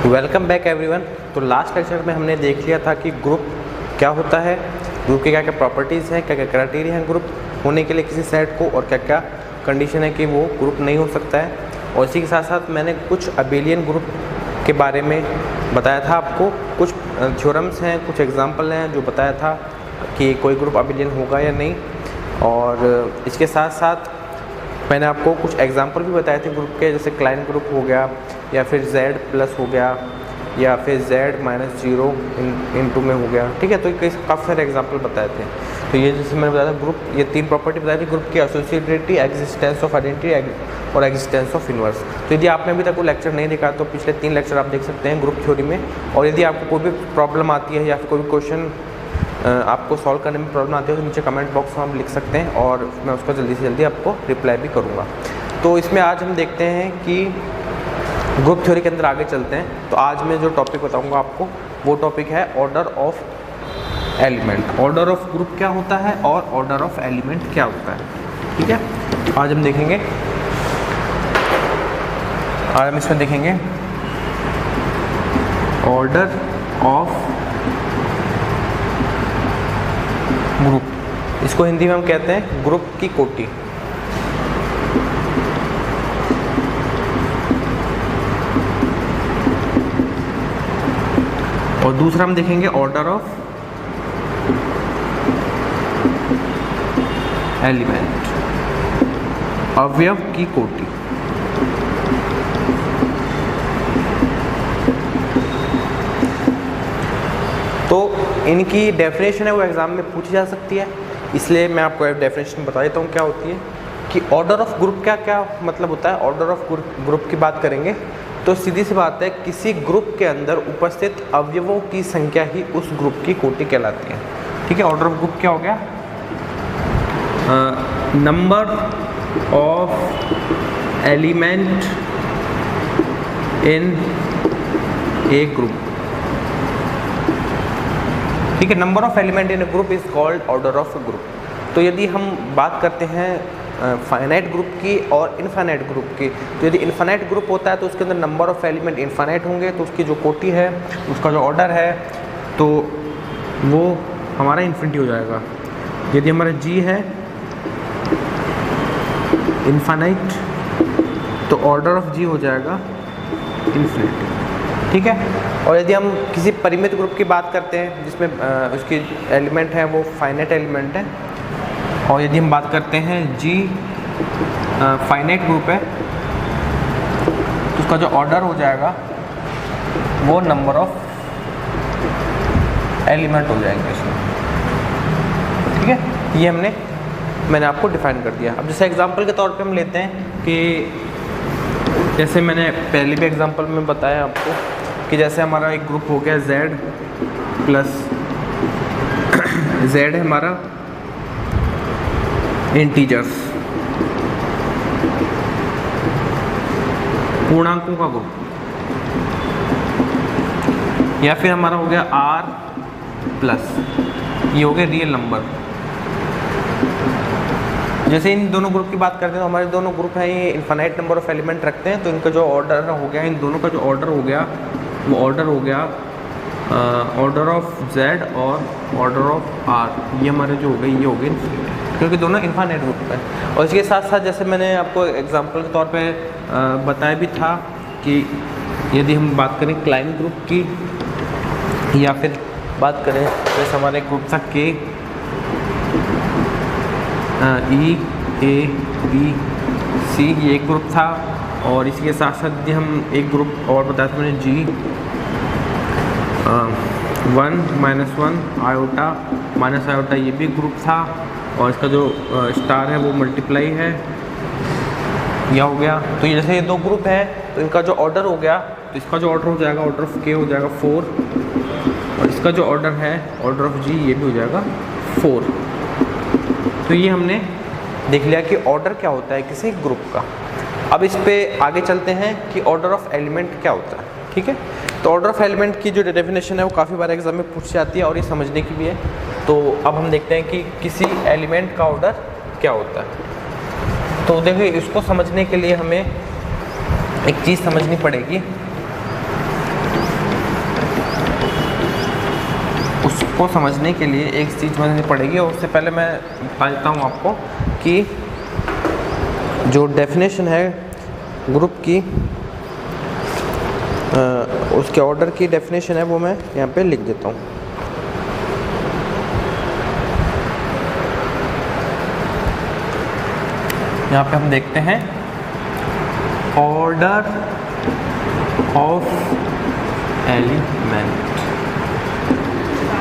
Welcome back everyone. तो last lecture में हमने देख लिया था कि ग्रुप क्या होता है, ग्रुप की क्या क्या प्रॉपर्टीज़ हैं, क्या क्या क्राइटेरिया हैं ग्रुप होने के लिए किसी सेट को, और क्या क्या कंडीशन है कि वो ग्रुप नहीं हो सकता है। और इसी के साथ साथ मैंने कुछ अबेलियन ग्रुप के बारे में बताया था आपको, कुछ थ्योरम्स हैं, कुछ एग्जाम्पल हैं जो बताया था कि कोई ग्रुप अबेलियन होगा या नहीं। और इसके साथ साथ मैंने आपको कुछ एग्जांपल भी बताए थे ग्रुप के, जैसे क्लाइन ग्रुप हो गया, या फिर Z+ हो गया, या फिर Z-0 इनटू में हो गया। ठीक है, तो काफ़ी सारे एग्जांपल बताए थे। तो ये जैसे मैंने बताया था ग्रुप, ये 3 प्रॉपर्टी बताई थी ग्रुप की: एसोसिएटिविटी, एग्जिस्टेंस ऑफ आइडेंटिटी और एग्जिस्टेंस ऑफ इनवर्स। तो यदि आपने अभी तक वो लेक्चर नहीं देखा तो पिछले 3 लेक्चर आप देख सकते हैं ग्रुप थ्योरी में। और यदि आपको कोई भी प्रॉब्लम आती है या फिर कोई भी क्वेश्चन आपको सॉल्व करने में प्रॉब्लम आती है तो नीचे कमेंट बॉक्स में आप लिख सकते हैं और मैं उसका जल्दी से जल्दी आपको रिप्लाई भी करूँगा। तो इसमें आज हम देखते हैं कि ग्रुप थ्योरी के अंदर आगे चलते हैं। तो आज मैं जो टॉपिक बताऊंगा आपको वो टॉपिक है order of element. Order of group क्या होता है और ऑर्डर ऑफ एलिमेंट क्या होता है। ठीक है, आज हम देखेंगे, आज हम इसमें देखेंगे ऑर्डर ऑफ ग्रुप। इसको हिंदी में हम कहते हैं ग्रुप की कोटि। और दूसरा हम देखेंगे ऑर्डर ऑफ एलिमेंट, अवयव की कोटि। तो इनकी डेफिनेशन है वो एग्जाम में पूछी जा सकती है, इसलिए मैं आपको डेफिनेशन बता देता हूँ क्या होती है कि ऑर्डर ऑफ ग्रुप क्या क्या मतलब होता है। ऑर्डर ऑफ ग्रुप की बात करेंगे तो सीधी सी बात है, किसी ग्रुप के अंदर उपस्थित अवयवों की संख्या ही उस ग्रुप की कोटि कहलाती है। ठीक है, ऑर्डर ऑफ ग्रुप क्या हो गया? Number of element in A group. ठीक है, number of element in A group is called order of group. तो यदि हम बात करते हैं फाइनाइट ग्रुप की और इनफाइनाइट ग्रुप की, तो यदि इनफाइनाइट ग्रुप होता है तो उसके अंदर नंबर ऑफ एलिमेंट इनफाइनाइट होंगे, तो उसकी जो कोटि है, उसका जो ऑर्डर है, तो वो हमारा इन्फिनिटी हो जाएगा। यदि हमारा G है इनफाइनाइट तो ऑर्डर ऑफ G हो जाएगा इन्फिनिटी। ठीक है, और यदि हम किसी परिमित ग्रुप की बात करते हैं जिसमें उसकी एलिमेंट है वो फाइनाइट एलिमेंट है, और यदि हम बात करते हैं G फाइनाइट ग्रुप है तो उसका जो ऑर्डर हो जाएगा वो नंबर ऑफ एलिमेंट हो जाएंगे इसमें। ठीक है, ये मैंने आपको डिफाइन कर दिया। अब जैसे एग्जांपल के तौर पे हम लेते हैं कि जैसे मैंने पहले भी एग्जांपल में बताया आपको कि जैसे हमारा एक ग्रुप हो गया Z है हमारा इंटीजर्स, पूर्णांकों का ग्रुप, या फिर हमारा हो गया R+, ये हो गया रियल नंबर। जैसे इन दोनों ग्रुप की बात करते हैं तो हमारे दोनों ग्रुप हैं ये इनफाइनाइट नंबर ऑफ एलिमेंट रखते हैं, तो इनका जो ऑर्डर हो गया, इन दोनों का जो ऑर्डर हो गया वो ऑर्डर हो गया ऑर्डर ऑफ Z और ऑर्डर ऑफ R। ये हमारे जो हो गए ये हो गए इन्फिनिटी, क्योंकि दोनों इनफाइनाइट ग्रुप हैं। और इसके साथ साथ जैसे मैंने आपको एग्जांपल के तौर पे बताया भी था कि यदि हम बात करें क्लाइन ग्रुप की, या फिर बात करें जैसे हमारे ग्रुप था K E A B C, ये एक ग्रुप था। और इसके साथ साथ यदि हम एक ग्रुप और बताया था मैंने G 1-1 आयोटा माइनस आयोटा, ये भी ग्रुप था। और इसका जो स्टार है वो मल्टीप्लाई है, यह हो गया। तो ये जैसे ये 2 ग्रुप है तो इनका जो ऑर्डर हो गया, तो इसका जो ऑर्डर हो जाएगा ऑर्डर ऑफ K हो जाएगा 4, और इसका जो ऑर्डर है ऑर्डर ऑफ G ये भी हो जाएगा 4। तो ये हमने देख लिया कि ऑर्डर क्या होता है किसी ग्रुप का। अब इस पे आगे चलते हैं कि ऑर्डर ऑफ एलिमेंट क्या होता है। ठीक है, तो ऑर्डर ऑफ एलिमेंट की जो डेफिनेशन है वो काफ़ी बार एग्जाम में पूछ जाती है और ये समझने की भी है। तो अब हम देखते हैं कि किसी एलिमेंट का ऑर्डर क्या होता है। तो देखिए, इसको समझने के लिए हमें एक चीज़ समझनी पड़ेगी इसको समझने के लिए एक चीज़ समझनी पड़ेगी, और उससे पहले मैं बता देता हूँ आपको कि जो डेफिनेशन है ग्रुप की, उसके ऑर्डर की डेफिनेशन है वो मैं यहाँ पे लिख देता हूँ। यहाँ पे हम देखते हैं ऑर्डर ऑफ एलिमेंट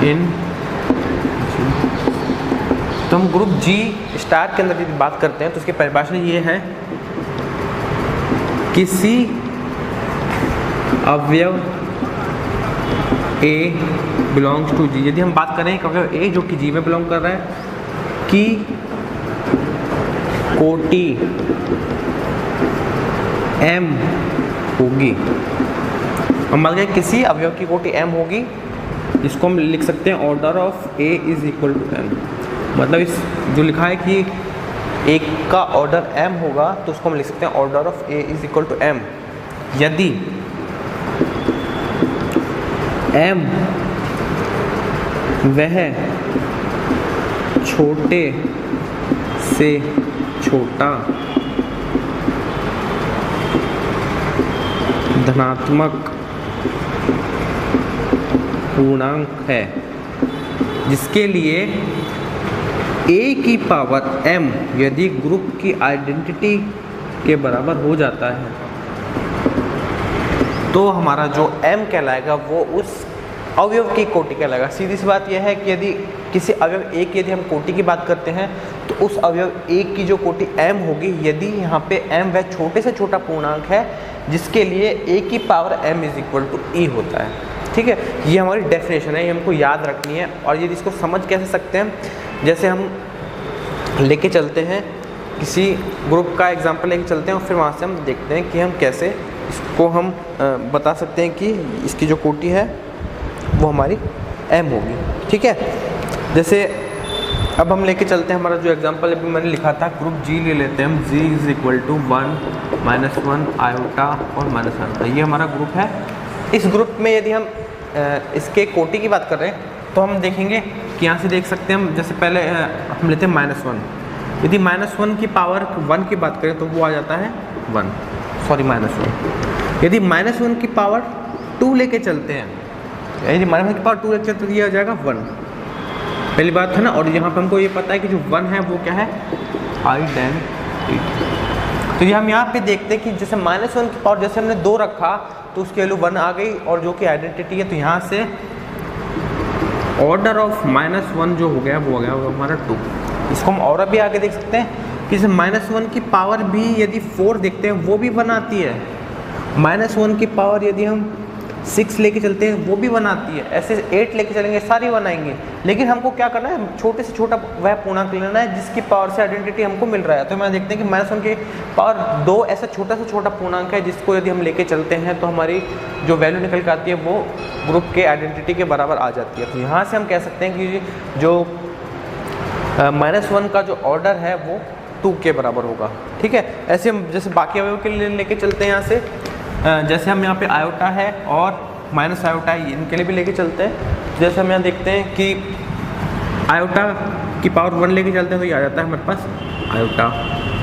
इन, तो हम ग्रुप जी स्टार के अंदर यदि बात करते हैं तो उसकी परिभाषा ये है, किसी अवयव A बिलोंग्स टू जी। यदि हम बात करें कि अवयव A जो कि जी में बिलोंग कर रहा है कि कोटि M होगी, हम बात करें किसी अवयव की कोटि M होगी, जिसको हम लिख सकते हैं order of A is equal to M। मतलब इस जो लिखा है कि एक का ऑर्डर M होगा तो उसको हम लिख सकते हैं order of A is equal to M। यदि M वह छोटे से छोटा धनात्मक पूर्णांक है जिसके लिए A की पावर M यदि ग्रुप की आइडेंटिटी के बराबर हो जाता है, तो हमारा जो M कहलाएगा वो उस अवयव की कोटि कहलाएगा। सीधी सी बात यह है कि यदि किसी अवयव A की यदि हम कोटि की बात करते हैं तो उस अवयव A की जो कोटि M होगी, यदि यहाँ पे M वह छोटे से छोटा पूर्णांक है जिसके लिए A की power M is equal to E होता है। ठीक है, ये हमारी डेफिनेशन है, ये हमको याद रखनी है। और यदि इसको समझ कैसे सकते हैं, जैसे हम लेके चलते हैं किसी ग्रुप का एग्जांपल लेके चलते हैं और फिर वहाँ से हम देखते हैं कि हम कैसे इसको हम बता सकते हैं कि इसकी जो कोटि है वो हमारी M होगी। ठीक है, जैसे अब हम लेके चलते हैं हमारा जो एग्जांपल अभी मैंने लिखा था, ग्रुप G ले लेते हैं हम, G is equal to 1 -1 iota और माइनस आयोटा, ये हमारा ग्रुप है। इस ग्रुप में यदि हम इसके कोटि की बात कर रहे हैं तो हम देखेंगे कि यहाँ से देख सकते हैं हम, जैसे पहले हम लेते हैं -1, यदि -1 की पावर 1 की बात करें तो वो आ जाता है -1। यदि -1 की पावर 2 लेके चलते हैं, यदि -1 की पावर 2 लेके चलते तो ये आ जाएगा 1, पहली बात है ना। और यहाँ पे हमको ये पता है कि जो 1 है वो क्या है, आइडेंटिटी। तो ये हम यहाँ पे देखते हैं कि जैसे -1 की पावर जैसे हमने 2 रखा तो उसकी वैल्यू 1 आ गई, और जो कि आइडेंटिटी है तो यहाँ से ऑर्डर ऑफ -1 जो हो गया वो हो गया वो हमारा 2। इसको हम और भी आगे देख सकते हैं कि जैसे -1 की पावर भी यदि 4 देखते हैं वो भी 1 आती है, -1 की पावर यदि हम 6 लेके चलते हैं वो भी 1 आती है, ऐसे 8 लेके चलेंगे सारी 1 आएंगे। लेकिन हमको क्या करना है, छोटे से छोटा वह पूर्णांक लेना है जिसकी पावर से आइडेंटिटी हमको मिल रहा है। तो मैं देखते हैं कि -1 की पावर 2 ऐसा छोटा से छोटा पूर्णांक है जिसको यदि हम लेके चलते हैं तो हमारी जो वैल्यू निकल के आती है वो ग्रुप के आइडेंटिटी के बराबर आ जाती है। तो यहाँ से हम कह सकते हैं कि जो -1 का जो ऑर्डर है वो 2 के बराबर होगा। ठीक है, ऐसे हम जैसे बाकी अवयव के लिए लेके चलते हैं यहाँ से, जैसे हम यहाँ पे आयोटा है और माइनस आयोटा है, इनके लिए भी लेके चलते हैं। जैसे हम यहाँ देखते हैं कि आयोटा की पावर 1 लेके चलते हैं तो ये आ जाता है हमारे पास आयोटा।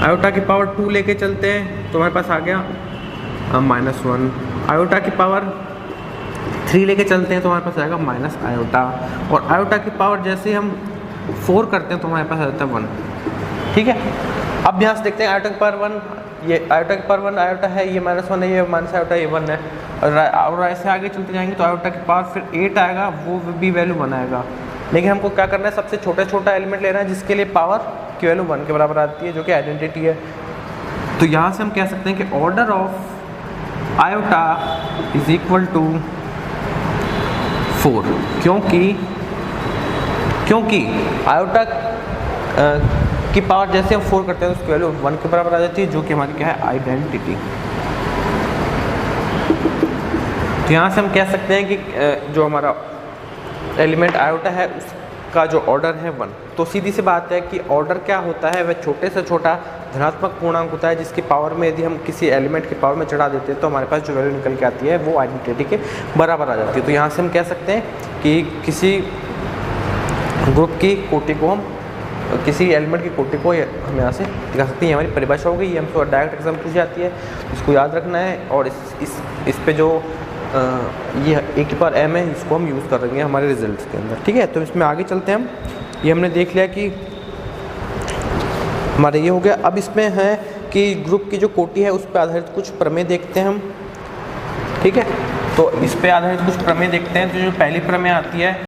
आयोटा की पावर 2 लेके चलते हैं तो हमारे पास आ गया -1। आयोटा की पावर 3 लेके चलते हैं तो हमारे पास आएगा माइनस आयोटा। और आयोटा की पावर जैसे हम 4 करते हैं तो हमारे पास आ जाता है 1। ठीक है, अब यहाँ से देखते हैं आयोटा की पावर 1, ये आयोटा की पावर 1 आयोटा है, ये -1 है, ये माइनस आयोटा, ये 1 है। और ऐसे आगे चलते जाएंगे तो आयोटा की पावर फिर 8 आएगा, वो भी वैल्यू 1 आएगा। लेकिन हमको क्या करना है, सबसे छोटा एलिमेंट लेना है जिसके लिए पावर की वैल्यू 1 के बराबर आती है, जो कि आइडेंटिटी है। तो यहाँ से हम कह सकते हैं कि order of iota is equal to 4, क्योंकि आयोटा की पावर जैसे हम 4 करते हैं तो उसकी वैल्यू 1 के बराबर आ जाती है, जो कि हमारी क्या है, आइडेंटिटी। तो यहाँ से हम कह सकते हैं कि जो हमारा एलिमेंट आयोटा है उसका जो ऑर्डर है 1। तो सीधी सी बात है कि ऑर्डर क्या होता है, वह छोटे से छोटा धनात्मक पूर्णांक होता है जिसकी पावर में यदि हम किसी एलिमेंट की पावर में चढ़ा देते हैं तो हमारे पास जो वैल्यू निकल के आती है वो आइडेंटिटी के बराबर आ जाती है। तो यहाँ से हम कह सकते हैं कि किसी ग्रुप की कोटि को हम किसी एलिमेंट की कोटि को हम यहाँ से दिखा सकते हैं। हमारी परिभाषा हो गई, ये हमसे डायरेक्ट एग्जाम पूछ जाती है, इसको याद रखना है। और इस पे जो ये a⁴m है, इसको हम यूज़ करेंगे हमारे रिजल्ट्स के अंदर, ठीक है। तो इसमें आगे चलते हैं हम। ये हमने देख लिया कि हमारे ये हो गया। अब इसमें है कि ग्रुप की जो कोटि है उस पर आधारित कुछ प्रमेय देखते हैं हम, ठीक है। तो इस पे आधारित कुछ प्रमेय देखते हैं। तो जो पहली प्रमेय आती है